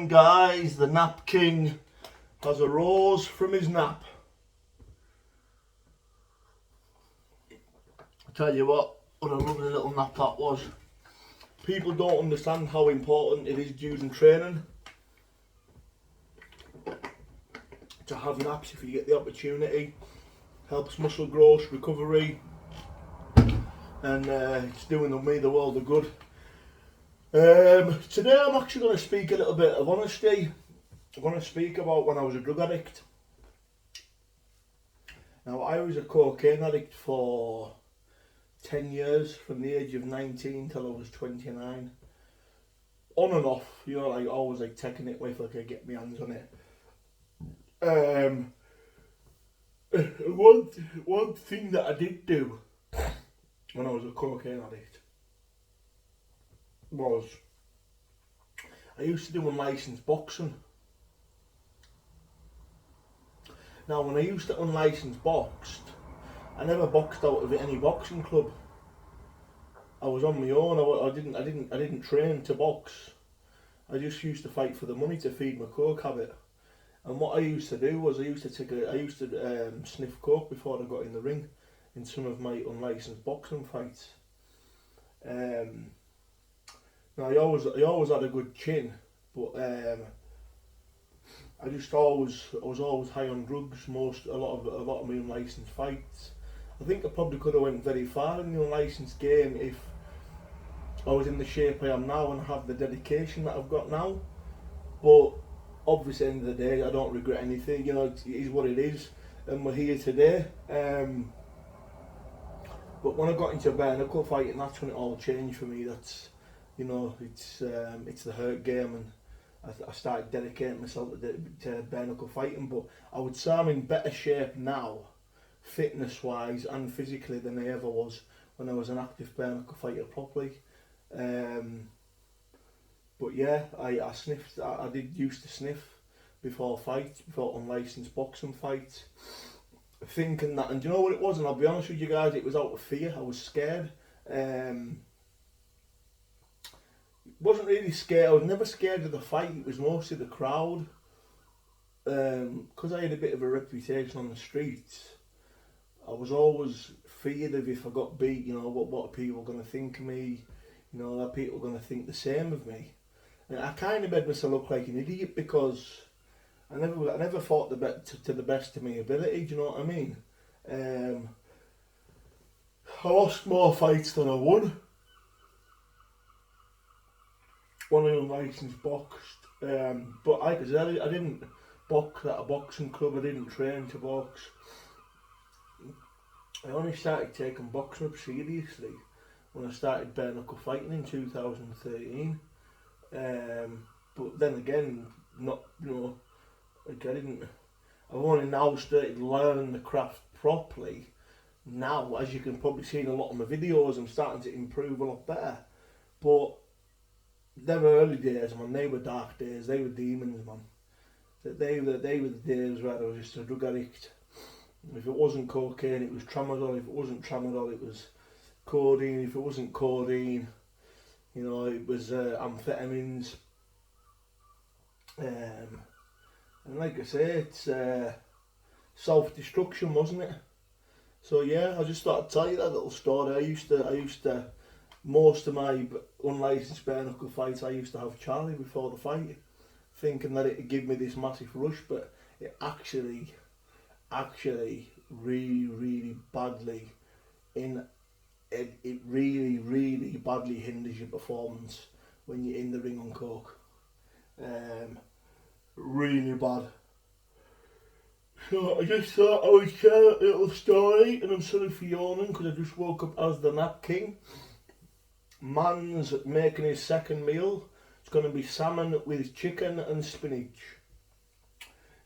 morning, guys. The nap king has arose from his nap. I tell you what a lovely little nap that was. People don't understand how important it is during training to have naps if you get the opportunity. Helps muscle growth, recovery, and it's doing me the world of good. Today I'm actually going to speak a little bit of honesty. I'm going to speak about when I was a drug addict. Now, I was a cocaine addict for 10 years, from the age of 19 till I was 29. On and off, you know, like always like taking it if I could get my hands on it. One thing that I did do when I was a cocaine addict was I used to do unlicensed boxing. Now, when I used to unlicensed boxed, I never boxed out of any boxing club. I was on my own. I didn't train to box. I just used to fight for the money to feed my coke habit. And what I used to do was I used to sniff coke before I got in the ring in some of my unlicensed boxing fights. Now I always had a good chin, but I was always high on drugs. A lot of my unlicensed fights. I think I probably could have went very far in the unlicensed game if I was in the shape I am now and have the dedication that I've got now. But obviously, at the end of the day, I don't regret anything. You know, it is what it is, and we're here today. But when I got into bare knuckle fighting, that's when it all changed for me. That's, you know, it's the hurt game, and I started dedicating myself to bare knuckle fighting. But I would say I'm in better shape now, fitness wise and physically, than I ever was when I was an active bare knuckle fighter properly. But yeah, I sniffed. I did used to sniff before fights, before unlicensed boxing fights, thinking that. And do you know what it was? And I'll be honest with you guys, it was out of fear. I was scared. Wasn't really scared. I was never scared of the fight. It was mostly the crowd. Because I had a bit of a reputation on the streets, I was always feared of if I got beat. You know, what are people going to think of me? You know, are people going to think the same of me? And I kind of made myself look like an idiot because I never fought to the best of my ability. Do you know what I mean? I lost more fights than I won. One of them licensed boxed, but I didn't box at a boxing club. I didn't train to box. I only started taking boxing up seriously when I started bare knuckle fighting in 2013. But then again, not, you know, like I've only now started learning the craft properly. Now, as you can probably see in a lot of my videos, I'm starting to improve a lot better. But they were early days, man. They were dark days. They were demons, man. They were the days where I was just a drug addict. If it wasn't cocaine, it was tramadol. If it wasn't tramadol, it was codeine. If it wasn't codeine, you know, it was amphetamines. And like I say, it's self-destruction, wasn't it? So yeah, I just thought I'd tell you that little story. I used to most of my unlicensed bare knuckle fights, I used to have Charlie before the fight, thinking that it'd give me this massive rush, but it actually really badly it really badly hinders your performance when you're in the ring on coke. Really bad. So I just thought I would share a little story, and I'm sorry for yawning because I just woke up as the nap king. Man's making his second meal. It's going to be salmon with chicken and spinach.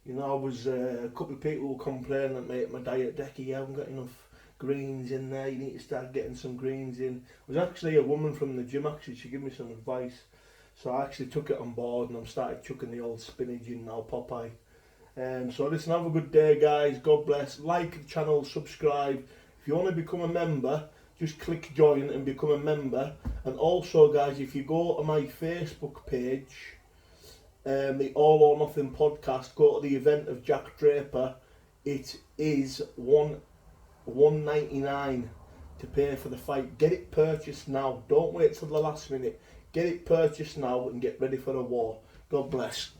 You know, I was a couple of people were complaining that my diet, Decca, you haven't got enough greens in there, you need to start getting some greens in. It was actually a woman from the gym, actually, she gave me some advice. So I actually took it on board and I'm started chucking the old spinach in now, Popeye. So listen, have a good day, guys. God bless. Like the channel, subscribe. If you want to become a member, just click join and become a member. And also, guys, if you go to my Facebook page, the All or Nothing podcast, go to the event of Jack Draper. It is $199 to pay for the fight. Get it purchased now. Don't wait till the last minute. Get it purchased now and get ready for the war. God bless.